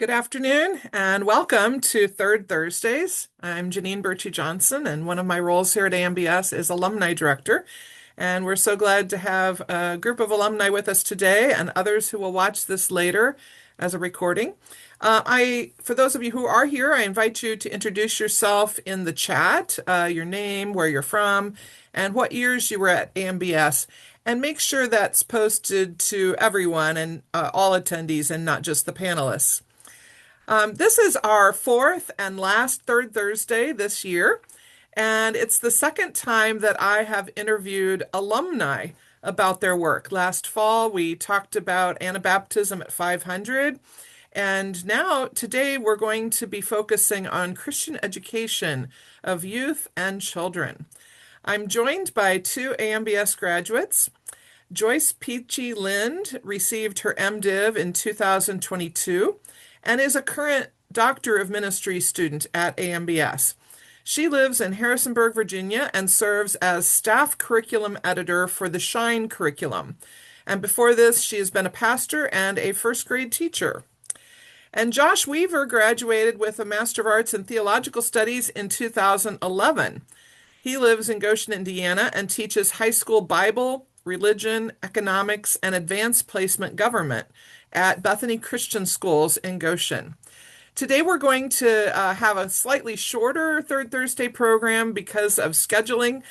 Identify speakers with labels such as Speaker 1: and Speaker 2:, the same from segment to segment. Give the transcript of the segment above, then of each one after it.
Speaker 1: Good afternoon and welcome to Third Thursdays. I'm Janeen Bertsche Johnson, and one of my roles here at AMBS is Alumni Director. And we're so glad to have a group of alumni with us today and others who will watch this later as a recording. For those of you who are here, I invite you to introduce yourself in the chat, your name, where you're from, and what years you were at AMBS. And make sure that's posted to everyone and all attendees and not just the panelists. This is our fourth and last Third Thursday this year, and it's the second time that I have interviewed alumni about their work. Last fall, we talked about Anabaptism at 500, and now today we're going to be focusing on Christian education of youth and children. I'm joined by two AMBS graduates. Joyce Peachey Lind received her MDiv in 2022 and is a current Doctor of Ministry student at AMBS. She lives in Harrisonburg, Virginia, and serves as staff curriculum editor for the Shine curriculum. And before this, she has been a pastor and a first grade teacher. And Josh Weaver graduated with a Master of Arts in Theological Studies in 2011. He lives in Goshen, Indiana, and teaches high school Bible, religion, economics, and advanced placement government at Bethany Christian Schools in Goshen. Today we're going to have a slightly shorter Third Thursday program because of scheduling.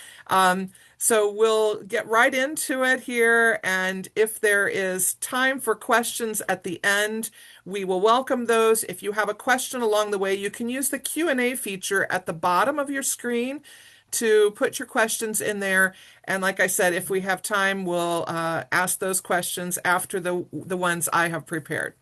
Speaker 1: So we'll get right into it here, and if there is time for questions at the end, we will welcome those. If you have a question along the way, you can use the Q&A feature at the bottom of your screen to put your questions in there. And like I said, if we have time, we'll ask those questions after the ones I have prepared.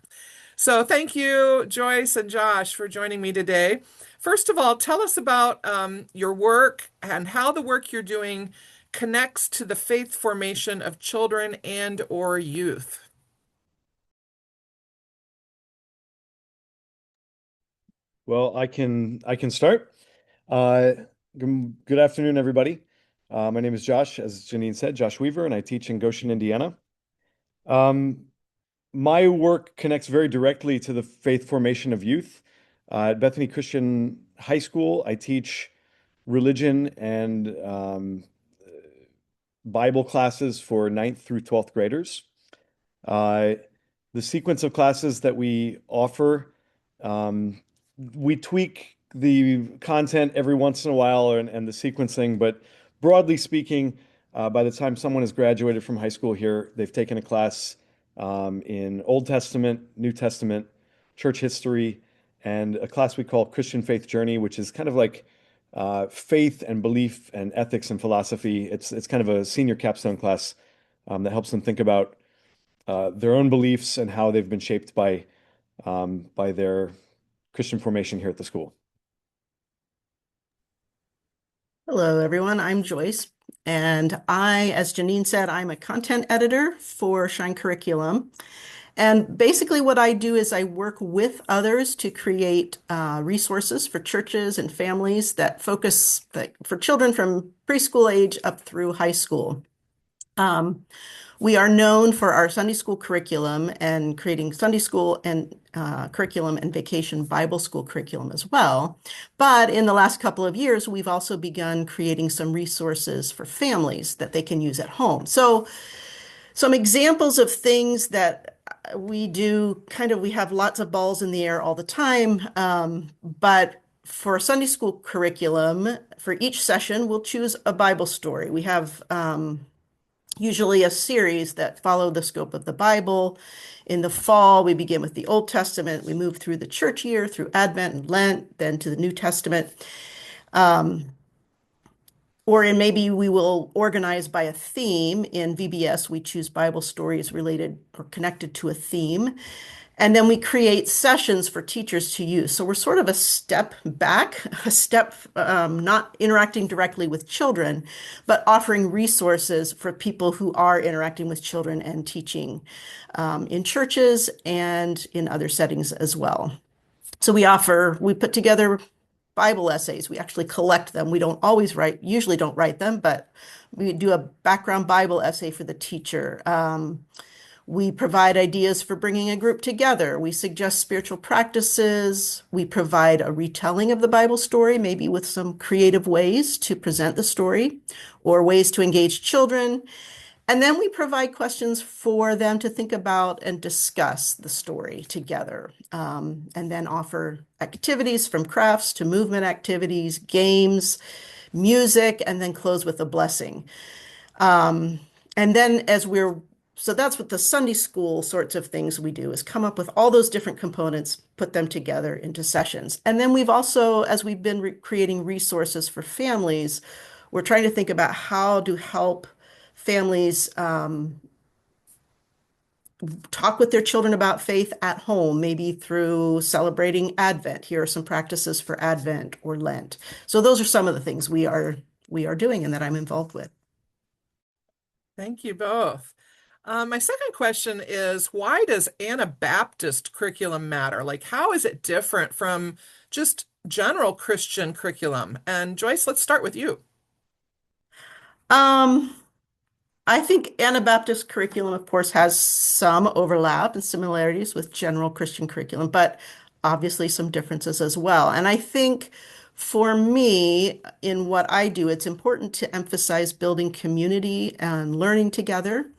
Speaker 1: So thank you, Joyce and Josh, for joining me today. First of all, tell us about your work and how the work you're doing connects to the faith formation of children and or youth.
Speaker 2: Well, I can start. Good afternoon, everybody. My name is Josh, as Janeen said, Josh Weaver, and I teach in Goshen, Indiana. Um, my work connects very directly to the faith formation of youth. At Bethany Christian High School, I teach religion and Bible classes for 9th through 12th graders. Uh, the sequence of classes that we offer, we tweak the content every once in a while and the sequencing, but broadly speaking, by the time someone has graduated from high school here, they've taken a class in Old Testament, New Testament, church history, and a class we call Christian Faith Journey, which is kind of like faith and belief and ethics and philosophy. It's kind of a senior capstone class that helps them think about their own beliefs and how they've been shaped by their Christian formation here at the school.
Speaker 3: Hello, everyone. I'm Joyce, and as Janeen said, I'm a content editor for Shine Curriculum. And basically what I do is I work with others to create resources for churches and families that focus for children from preschool age up through high school. We are known for our Sunday school curriculum and creating Sunday school and curriculum and vacation Bible school curriculum as well. But in the last couple of years, we've also begun creating some resources for families that they can use at home. So some examples of things that we do, we have lots of balls in the air all the time, but for Sunday school curriculum, for each session, we'll choose a Bible story. We have usually a series that follow the scope of the Bible. In the fall, we begin with the Old Testament. We move through the church year, through Advent and Lent, then to the New Testament. Maybe we will organize by a theme. In VBS, we choose Bible stories related or connected to a theme. And then we create sessions for teachers to use. So we're sort of a step back, not interacting directly with children, but offering resources for people who are interacting with children and teaching in churches and in other settings as well. So we put together Bible essays. We actually collect them. We don't always usually don't write them, but we do a background Bible essay for the teacher. We provide ideas for bringing a group together. We suggest spiritual practices. We provide a retelling of the Bible story, maybe with some creative ways to present the story or ways to engage children. And then we provide questions for them to think about and discuss the story together, and then offer activities from crafts to movement activities, games, music, and then close with a blessing. Um, and then so that's what the Sunday school sorts of things we do is come up with all those different components, put them together into sessions. And then we've also, as we've been creating resources for families, we're trying to think about how to help families talk with their children about faith at home, maybe through celebrating Advent. Here are some practices for Advent or Lent. So those are some of the things we are doing and that I'm involved with.
Speaker 1: Thank you both. My second question is, why does Anabaptist curriculum matter? Like, how is it different from just general Christian curriculum? And Joyce, let's start with you.
Speaker 3: Um, I think Anabaptist curriculum, of course, has some overlap and similarities with general Christian curriculum, but obviously some differences as well. And I think for me, in what I do, it's important to emphasize building community and learning together.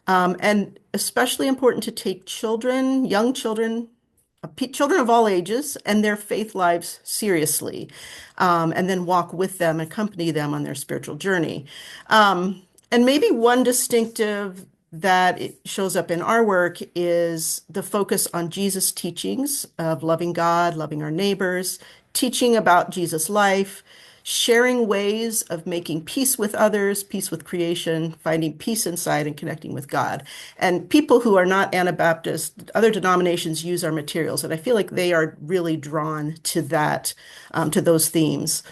Speaker 3: And especially important to take children, young children, children of all ages, and their faith lives seriously, and then walk with them, accompany them on their spiritual journey. And maybe one distinctive that it shows up in our work is the focus on Jesus' teachings of loving God, loving our neighbors, teaching about Jesus' life, sharing ways of making peace with others, peace with creation, finding peace inside, and connecting with God. And people who are not Anabaptist, other denominations use our materials, and I feel like they are really drawn to that, to those themes.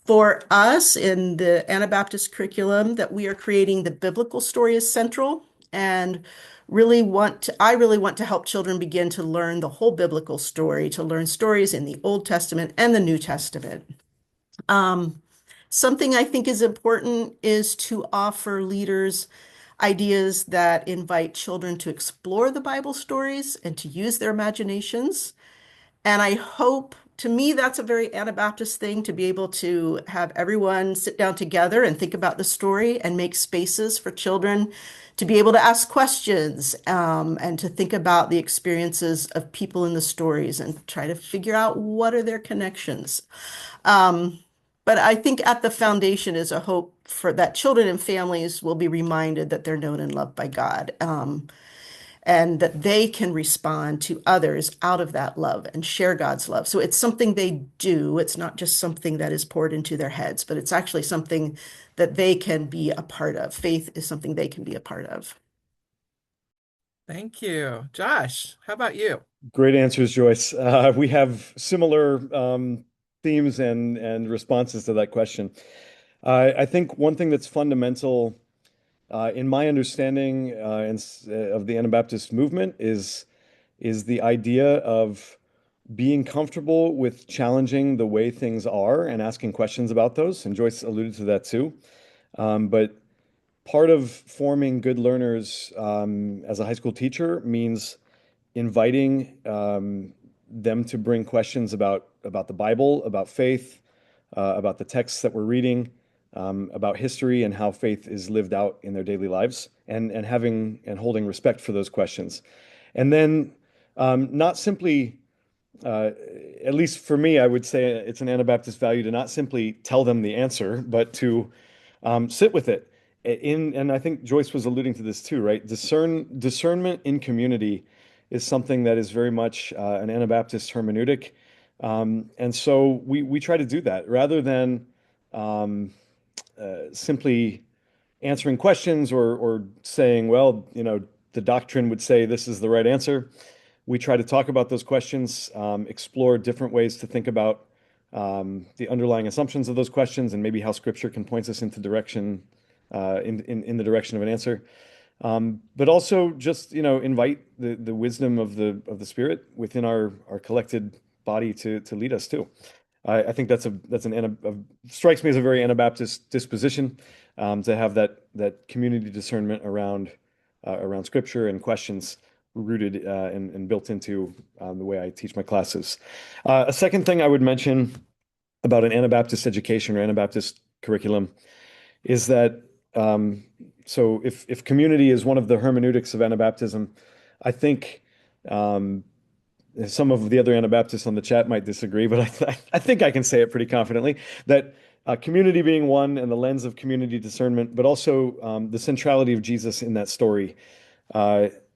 Speaker 3: For us in the Anabaptist curriculum, that we are creating the biblical story as central, and I really want to help children begin to learn the whole biblical story, to learn stories in the Old Testament and the New Testament. Um, Something I think is important is to offer leaders ideas that invite children to explore the Bible stories and to use their imaginations. And I hope, to me, that's a very Anabaptist thing to be able to have everyone sit down together and think about the story and make spaces for children to be able to ask questions, and to think about the experiences of people in the stories and try to figure out what are their connections. Um, but I think at the foundation is a hope for that children and families will be reminded that they're known and loved by God, and that they can respond to others out of that love and share God's love. So it's something they do. It's not just something that is poured into their heads, but it's actually something that they can be a part of. Faith is something they can be a part of.
Speaker 1: Thank you. Josh, how about you?
Speaker 2: Great answers, Joyce. We have similar themes and responses to that question. I think one thing that's fundamental in my understanding of the Anabaptist movement is the idea of being comfortable with challenging the way things are and asking questions about those. And Joyce alluded to that too. But part of forming good learners as a high school teacher means inviting them to bring questions about the Bible, about faith, about the texts that we're reading, about history and how faith is lived out in their daily lives, and having and holding respect for those questions. And then not simply, at least for me, I would say it's an Anabaptist value to not simply tell them the answer, but to sit with it. And I think Joyce was alluding to this too, right? Discernment in community is something that is very much an Anabaptist hermeneutic. And so we try to do that rather than um, simply answering questions or saying, well, the doctrine would say this is the right answer. We try to talk about those questions, explore different ways to think about the underlying assumptions of those questions, and maybe how Scripture can point us into direction in the direction of an answer. But also just invite the wisdom of the Spirit within our collected body to lead us too. I think strikes me as a very Anabaptist disposition to have that community discernment around around scripture and questions rooted and built into the way I teach my classes. A second thing I would mention about an Anabaptist education or Anabaptist curriculum is that so if community is one of the hermeneutics of Anabaptism, I think some of the other Anabaptists on the chat might disagree, but I think I can say it pretty confidently that community being one and the lens of community discernment, but also the centrality of Jesus in that story.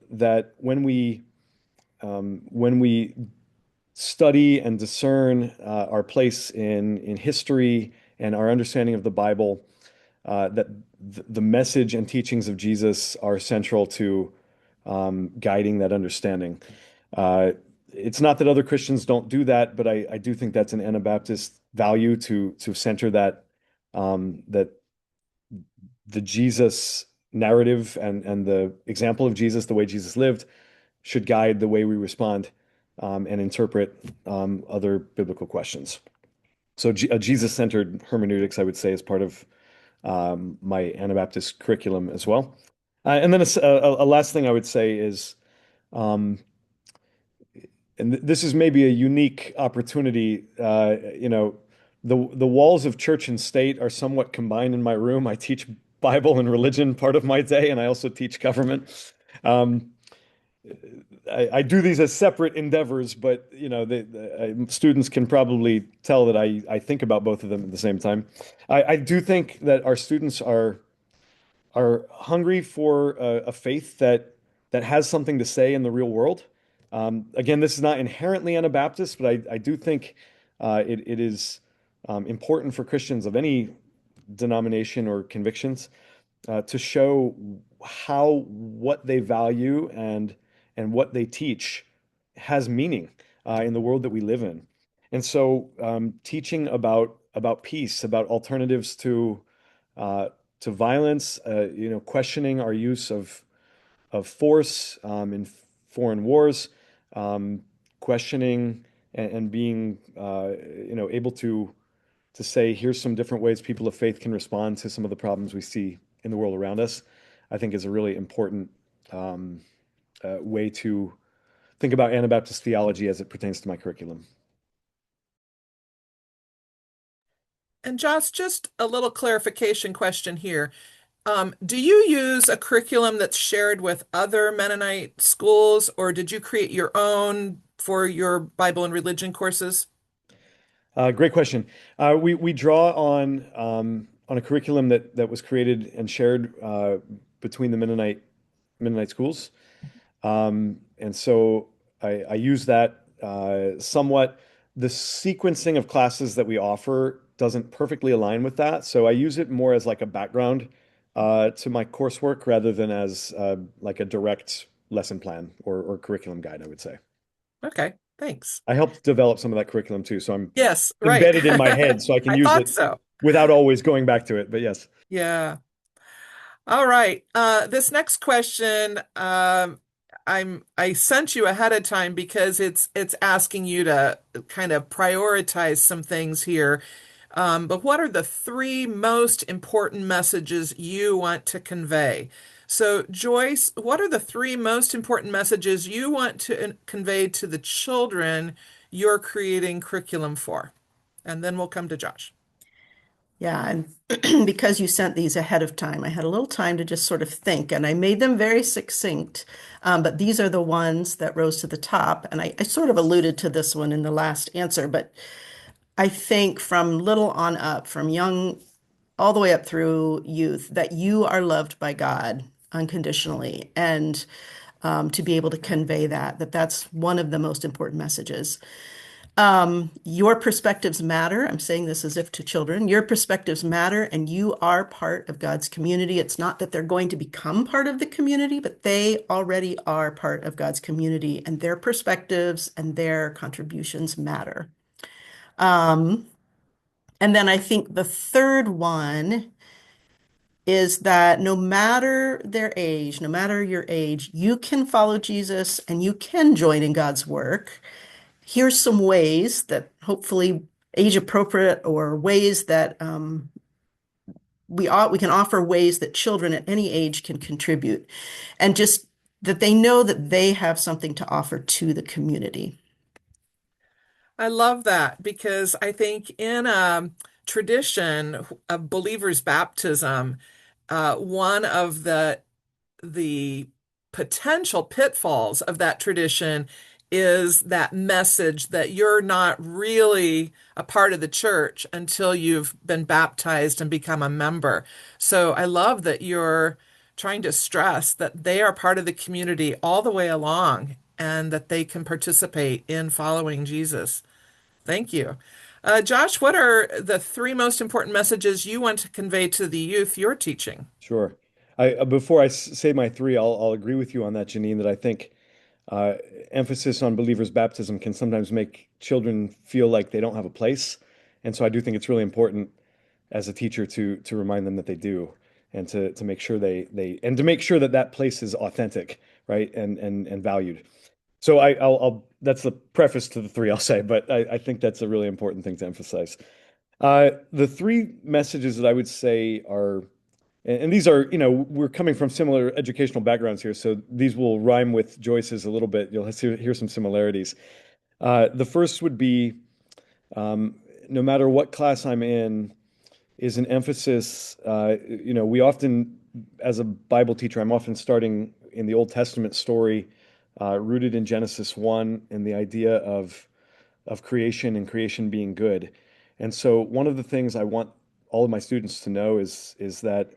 Speaker 2: That when we study and discern our place in history and our understanding of the Bible, that the message and teachings of Jesus are central to guiding that understanding. It's not that other Christians don't do that, but I do think that's an Anabaptist value to center that the Jesus narrative and the example of Jesus, the way Jesus lived, should guide the way we respond and interpret other biblical questions. So a Jesus-centered hermeneutics, I would say, is part of my Anabaptist curriculum as well. And then a last thing I would say is, and this is maybe a unique opportunity, the walls of church and state are somewhat combined in my room. I teach Bible and religion part of my day, and I also teach government. I do these as separate endeavors, but students can probably tell that I think about both of them at the same time. I do think that our students are hungry for a faith that has something to say in the real world. Again, this is not inherently Anabaptist, but I do think it is important for Christians of any denomination or convictions to show how what they value and what they teach has meaning in the world that we live in. And so teaching about peace, about alternatives to violence, questioning our use of force in foreign wars, questioning and being able to say, here's some different ways people of faith can respond to some of the problems we see in the world around us, I think is a really important way to think about Anabaptist theology as it pertains to my curriculum.
Speaker 1: And Josh, just a little clarification question here. Do you use a curriculum that's shared with other Mennonite schools, or did you create your own for your Bible and religion courses?
Speaker 2: Great question. We draw on a curriculum that was created and shared between the Mennonite schools, and so I use that somewhat. The sequencing of classes that we offer doesn't perfectly align with that, so I use it more as like a background to my coursework rather than as like a direct lesson plan or curriculum guide, I would say.
Speaker 1: Okay, thanks.
Speaker 2: I helped develop some of that curriculum too, so I'm
Speaker 1: Yes, right.
Speaker 2: embedded in my head so I can
Speaker 1: I
Speaker 2: use
Speaker 1: thought
Speaker 2: it
Speaker 1: so.
Speaker 2: without always going back to it. But yes.
Speaker 1: Yeah. All right. This next question, I sent you ahead of time because it's asking you to kind of prioritize some things here. But what are the three most important messages you want to convey? So, Joyce, what are the three most important messages you want to convey to the children you're creating curriculum for? And then we'll come to Josh.
Speaker 3: Yeah, and because you sent these ahead of time, I had a little time to just sort of think, and I made them very succinct. But these are the ones that rose to the top. And I sort of alluded to this one in the last answer, but I think from little on up, from young all the way up through youth, that you are loved by God unconditionally. And to be able to convey that that's one of the most important messages. Your perspectives matter. I'm saying this as if to children. Your perspectives matter, and you are part of God's community. It's not that they're going to become part of the community, but they already are part of God's community, and their perspectives and their contributions matter. And then I think the third one is that no matter their age, no matter your age, you can follow Jesus and you can join in God's work. Here's some ways that hopefully age appropriate or ways that we can offer ways that children at any age can contribute, and just that they know that they have something to offer to the community.
Speaker 1: I love that because I think in a tradition of believers' baptism, one of the potential pitfalls of that tradition is that message that you're not really a part of the church until you've been baptized and become a member. So I love that you're trying to stress that they are part of the community all the way along and that they can participate in following Jesus. Thank you. Josh, what are the three most important messages you want to convey to the youth you're teaching?
Speaker 2: Sure. Before say my three, I'll agree with you on that, Janine, that I think uh, emphasis on believers' baptism can sometimes make children feel like they don't have a place. And so I do think it's really important as a teacher to remind them that they do, and to make sure to make sure that that place is authentic, right? And valued. So I'll that's the preface to the three I'll say, but I think that's a really important thing to emphasize. The three messages that I would say are, and these are, we're coming from similar educational backgrounds here, so these will rhyme with Joyce's a little bit. You'll hear some similarities. The first would be, um, no matter what class I'm in, is an emphasis. We often, as a Bible teacher, I'm often starting in the Old Testament story, rooted in Genesis 1 and the idea of creation and creation being good. And so one of the things I want all of my students to know is that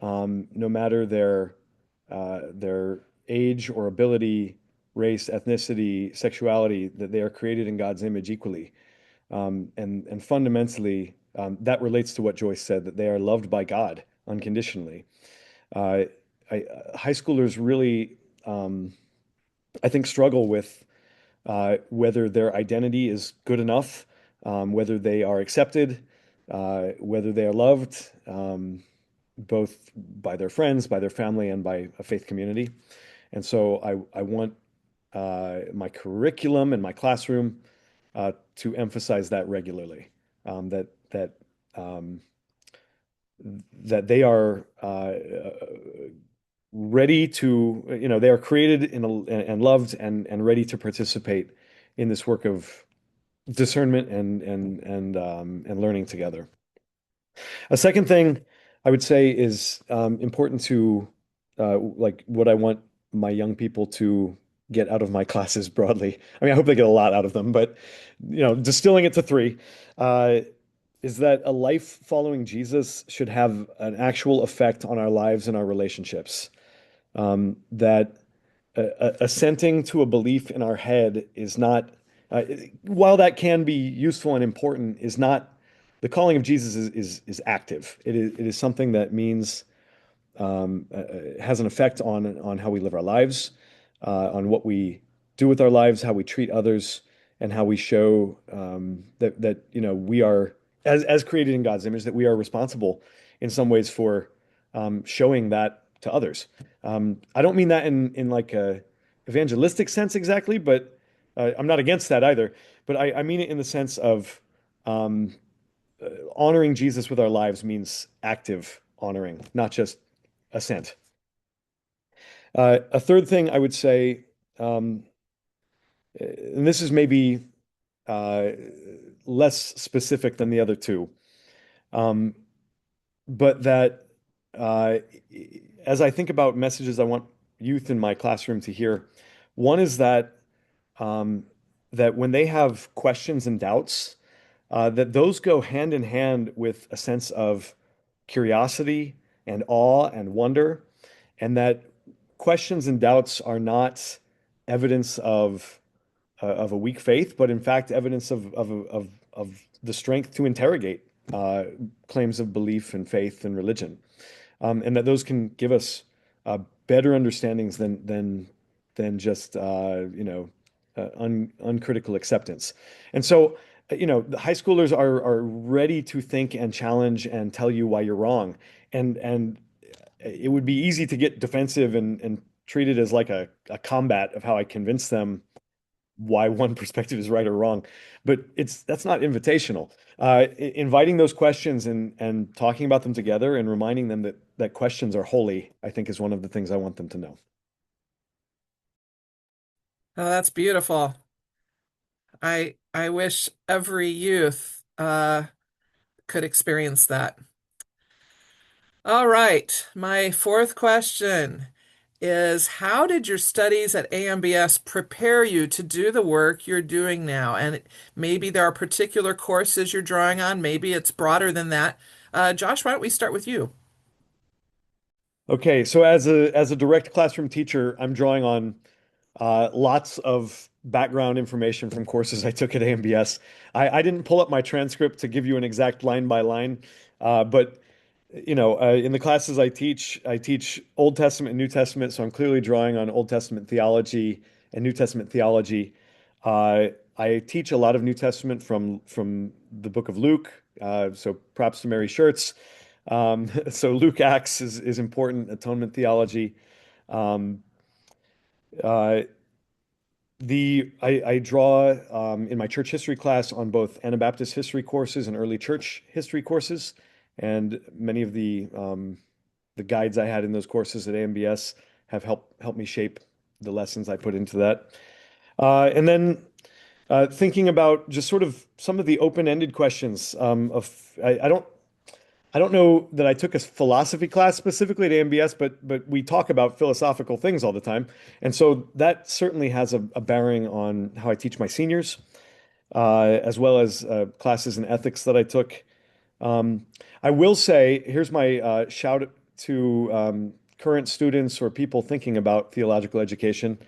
Speaker 2: no matter their age or ability, race, ethnicity, sexuality, that they are created in God's image equally. And fundamentally, that relates to what Joyce said, that they are loved by God unconditionally. Uh, High schoolers really, I think, struggle with whether their identity is good enough, whether they are accepted, whether they are loved, both by their friends, by their family, and by a faith community. And so I want my curriculum and my classroom to emphasize that regularly, that um, that they are ready to, they are created and loved and ready to participate in this work of discernment and learning together. A second thing I would say is important to like what I want my young people to get out of my classes broadly. I mean, I hope they get a lot out of them, but distilling it to three, uh, is that a life following Jesus should have an actual effect on our lives and our relationships. That assenting to a belief in our head is not, uh, while that can be useful and important, is not the calling of Jesus is active. It is something that means has an effect on how we live our lives, on what we do with our lives, how we treat others, and how we show that we are as created in God's image, that we are responsible in some ways for showing that to others. I don't mean that in like a evangelistic sense exactly, but I'm not against that either. But I mean it in the sense of um, honoring Jesus with our lives means active honoring, not just assent. A third thing I would say, um, and this is maybe uh, less specific than the other two, um, but that uh, as I think about messages I want youth in my classroom to hear, one is um, that when they have questions and doubts, that those go hand in hand with a sense of curiosity and awe and wonder, and that questions and doubts are not evidence of a weak faith, but in fact evidence of the strength to interrogate claims of belief and faith and religion, and that those can give us better understandings than just uncritical acceptance. And so, the high schoolers are ready to think and challenge and tell you why you're wrong, and it would be easy to get defensive and treat it as like a combat of how I convince them why one perspective is right or wrong, but that's not invitational. Inviting those questions and talking about them together and reminding them that questions are holy, I think is one of the things I want them to know.
Speaker 1: Oh, that's beautiful. I wish every youth could experience that. All right, my fourth question is how did your studies at AMBS prepare you to do the work you're doing now? And maybe there are particular courses you're drawing on, maybe it's broader than that. Josh, why don't we start with you?
Speaker 2: Okay, so as a direct classroom teacher, I'm drawing on lots of background information from courses I took at AMBS. I didn't pull up my transcript to give you an exact line by line, but in the classes I teach Old Testament and New Testament, so I'm clearly drawing on Old Testament theology and New Testament theology. I teach a lot of New Testament from the book of Luke, so props to Mary Shirts. So Luke Acts is important, atonement theology. Um, uh, I draw in my church history class on both Anabaptist history courses and early church history courses, and many of the guides I had in those courses at AMBS have helped me shape the lessons I put into that. And then thinking about just sort of some of the open-ended questions I don't know that I took a philosophy class specifically at AMBS, but we talk about philosophical things all the time, and so that certainly has a bearing on how I teach my seniors, as well as classes in ethics that I took. I will say, here's my shout to current students or people thinking about theological education.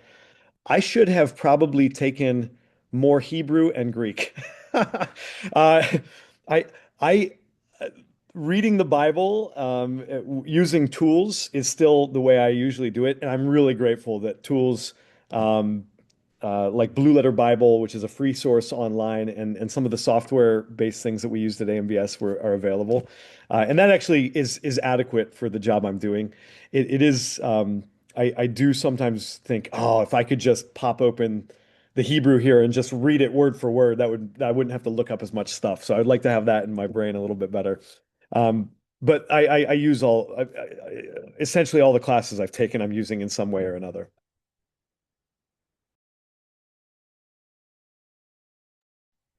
Speaker 2: I should have probably taken more Hebrew and Greek. I I reading the Bible using tools is still the way I usually do it, and I'm really grateful that tools um, like Blue Letter Bible, which is a free source online, and some of the software-based things that we used at AMBS are available, and that actually is adequate for the job I'm doing. It is. I do sometimes think, oh, if I could just pop open the Hebrew here and just read it word for word, I wouldn't have to look up as much stuff. So I'd like to have that in my brain a little bit better. Um, but I use essentially all the classes I've taken, I'm using in some way or another.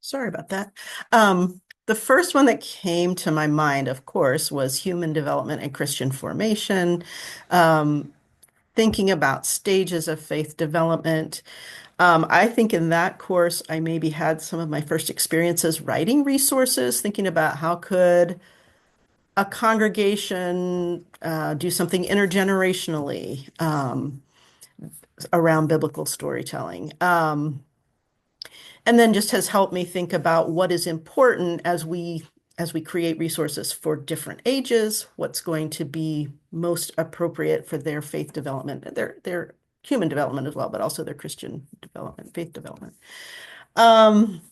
Speaker 3: Sorry about that. The first one that came to my mind, of course, was human development and Christian formation, um, thinking about stages of faith development. I think in that course, I maybe had some of my first experiences writing resources, thinking about how could a congregation do something intergenerationally around biblical storytelling. And then just has helped me think about what is important as we create resources for different ages, what's going to be most appropriate for their faith development, their human development as well, but also their Christian development, faith development. Um,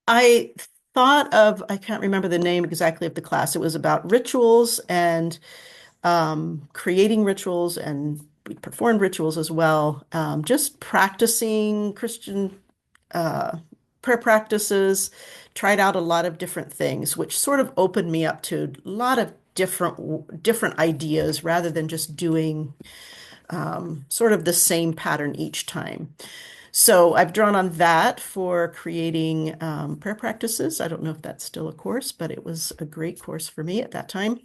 Speaker 3: I I can't remember the name exactly of the class. It was about rituals and creating rituals, and we performed rituals as well. Just practicing Christian uh, prayer practices, tried out a lot of different things, which sort of opened me up to a lot of different ideas rather than just doing sort of the same pattern each time. So I've drawn on that for creating prayer practices. I don't know if that's still a course, but it was a great course for me at that time.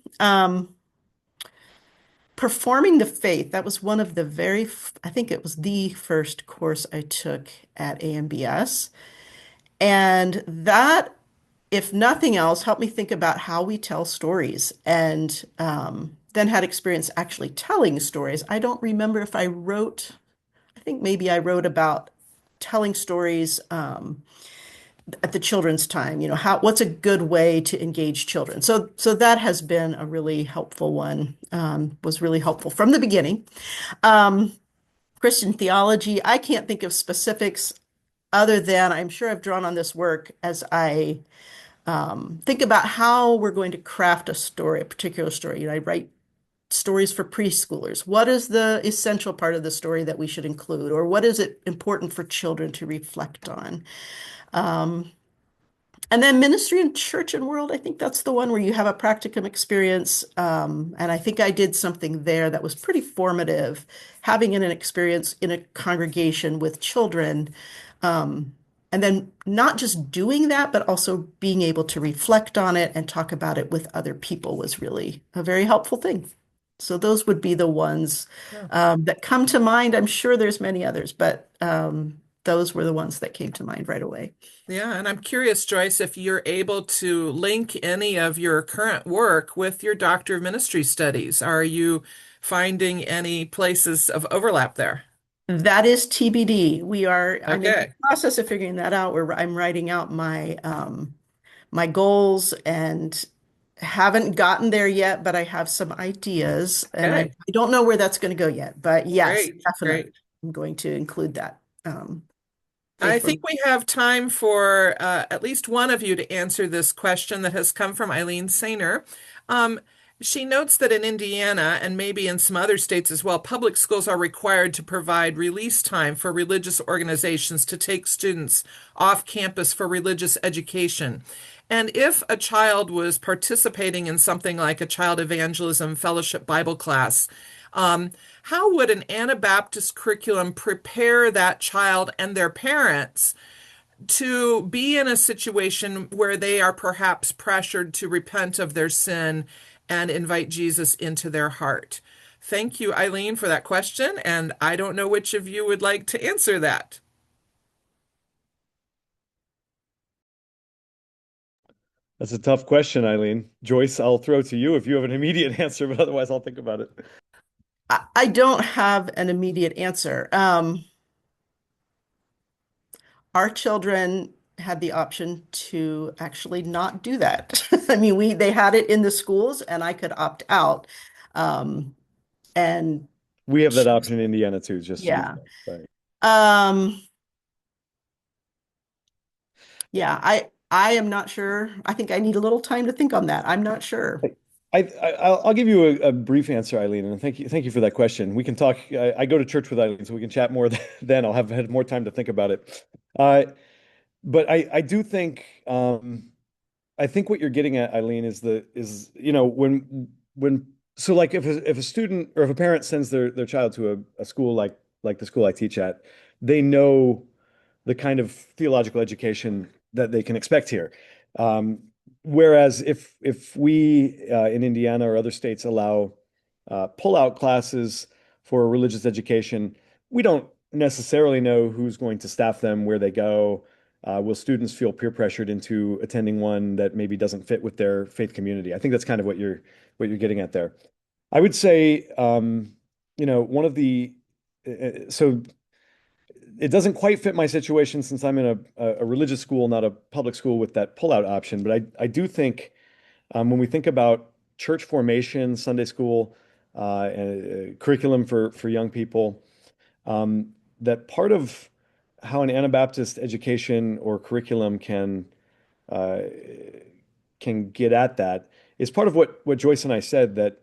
Speaker 3: Performing the faith, that was one of the I think it was the first course I took at AMBS. And that, if nothing else, helped me think about how we tell stories and then had experience actually telling stories. I don't remember if I think maybe I wrote about telling stories at the children's time, what's a good way to engage children. So that has been a really helpful one, was really helpful from the beginning. Um, Christian theology, I can't think of specifics other than I'm sure I've drawn on this work as I think about how we're going to craft a story, a particular story. I write stories for preschoolers? What is the essential part of the story that we should include? Or what is it important for children to reflect on? Um, and then ministry and church and world, I think that's the one where you have a practicum experience. And I think I did something there that was pretty formative, having an experience in a congregation with children. And then not just doing that, but also being able to reflect on it and talk about it with other people was really a very helpful thing. So those would be the ones
Speaker 1: Yeah.
Speaker 3: that come to mind. I'm sure there's many others, but those were the ones that came to mind right away.
Speaker 1: Yeah, and I'm curious, Joyce, if you're able to link any of your current work with your Doctor of Ministry studies. Are you finding any places of overlap there?
Speaker 3: That is TBD. I'm in the
Speaker 1: Okay,
Speaker 3: process of figuring that out where I'm writing out my goals and haven't gotten there yet, but I have some ideas and I
Speaker 1: okay,
Speaker 3: don't know where that's going to go yet. But yes,
Speaker 1: great,
Speaker 3: definitely.
Speaker 1: great.
Speaker 3: I'm going to include that.
Speaker 1: I
Speaker 3: Faithful.
Speaker 1: think we have time for at least one of you to answer this question that has come from Eileen Sainer. Um, she notes that in Indiana and maybe in some other states as well, public schools are required to provide release time for religious organizations to take students off campus for religious education. And if a child was participating in something like a child evangelism fellowship Bible class, um, how would an Anabaptist curriculum prepare that child and their parents to be in a situation where they are perhaps pressured to repent of their sin and invite Jesus into their heart? Thank you, Eileen, for that question. And I don't know which of you would like to answer that.
Speaker 2: That's a tough question, Eileen. Joyce, I'll throw to you if you have an immediate answer, but otherwise I'll think about it.
Speaker 3: I don't have an immediate answer. Our children had the option to actually not do that. I mean, they had it in the schools and I could opt out. Um, and
Speaker 2: We have that option in Indiana too, just to be
Speaker 3: yeah.
Speaker 2: fair. Right.
Speaker 3: Um, yeah, I am not sure. I think I need a little time to think on that. I'm not sure.
Speaker 2: I'll give you a brief answer, Eileen, and thank you for that question. We can talk. I go to church with Eileen, so we can chat more then. I'll have had more time to think about it. Uh, but I do think I think what you're getting at, Eileen, is when so like if a student or if a parent sends their child to a school like the school I teach at, they know the kind of theological education that they can expect here. Um, Whereas if we in Indiana or other states allow pull-out classes for religious education, we don't necessarily know who's going to staff them, where they go. Will students feel peer pressured into attending one that maybe doesn't fit with their faith community? I think that's kind of what you're getting at there. I would say, one of the so it doesn't quite fit my situation since I'm in a religious school, not a public school with that pullout option. But I do think when we think about church formation, Sunday school, curriculum for young people, that part of how an Anabaptist education or curriculum uh, can get at that is part of what Joyce and I said, that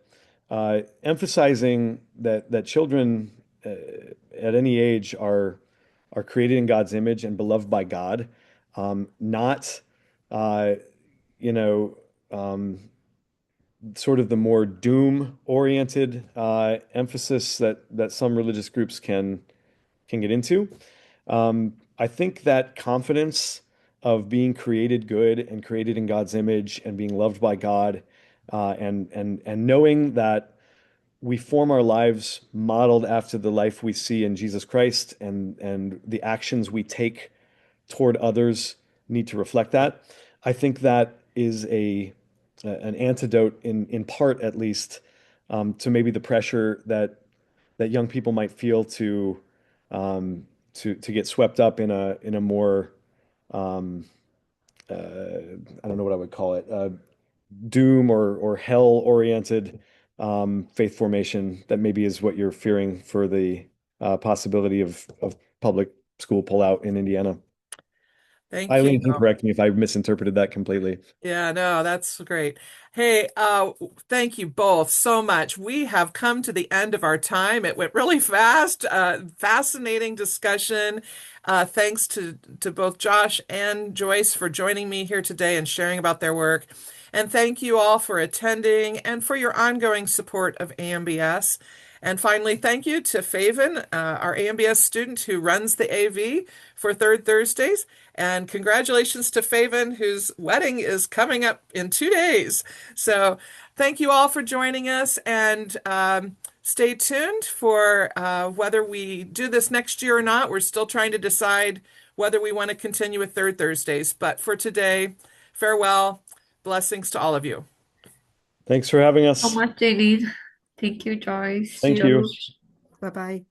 Speaker 2: emphasizing that children at any age are created in God's image and beloved by God, not uh, you know um, sort of the more doom-oriented emphasis that some religious groups can get into. I think that confidence of being created good and created in God's image and being loved by God, and knowing that we form our lives modeled after the life we see in Jesus Christ, and the actions we take toward others need to reflect that. I think that is an antidote in part at least to maybe the pressure that young people might feel to get swept up in a more I don't know what I would call it, doom or hell oriented faith formation that maybe is what you're fearing for the possibility of public school pullout in Indiana.
Speaker 1: Thank you.
Speaker 2: Eileen can correct me if I misinterpreted that completely.
Speaker 1: Yeah, no, that's great. Hey, thank you both so much. We have come to the end of our time. It went really fast. Fascinating discussion. Thanks to both Josh and Joyce for joining me here today and sharing about their work. And thank you all for attending and for your ongoing support of AMBS. And finally, thank you to Faven, our AMBS student who runs the AV for Third Thursdays. And congratulations to Faven, whose wedding is coming up in 2 days. So thank you all for joining us, and stay tuned for whether we do this next year or not. We're still trying to decide whether we want to continue with Third Thursdays. But for today, farewell. Blessings to all of you.
Speaker 2: Thanks for having
Speaker 4: So
Speaker 2: us.
Speaker 4: much, Janine. Thank you, Joyce.
Speaker 2: Thank you.
Speaker 3: Bye-bye.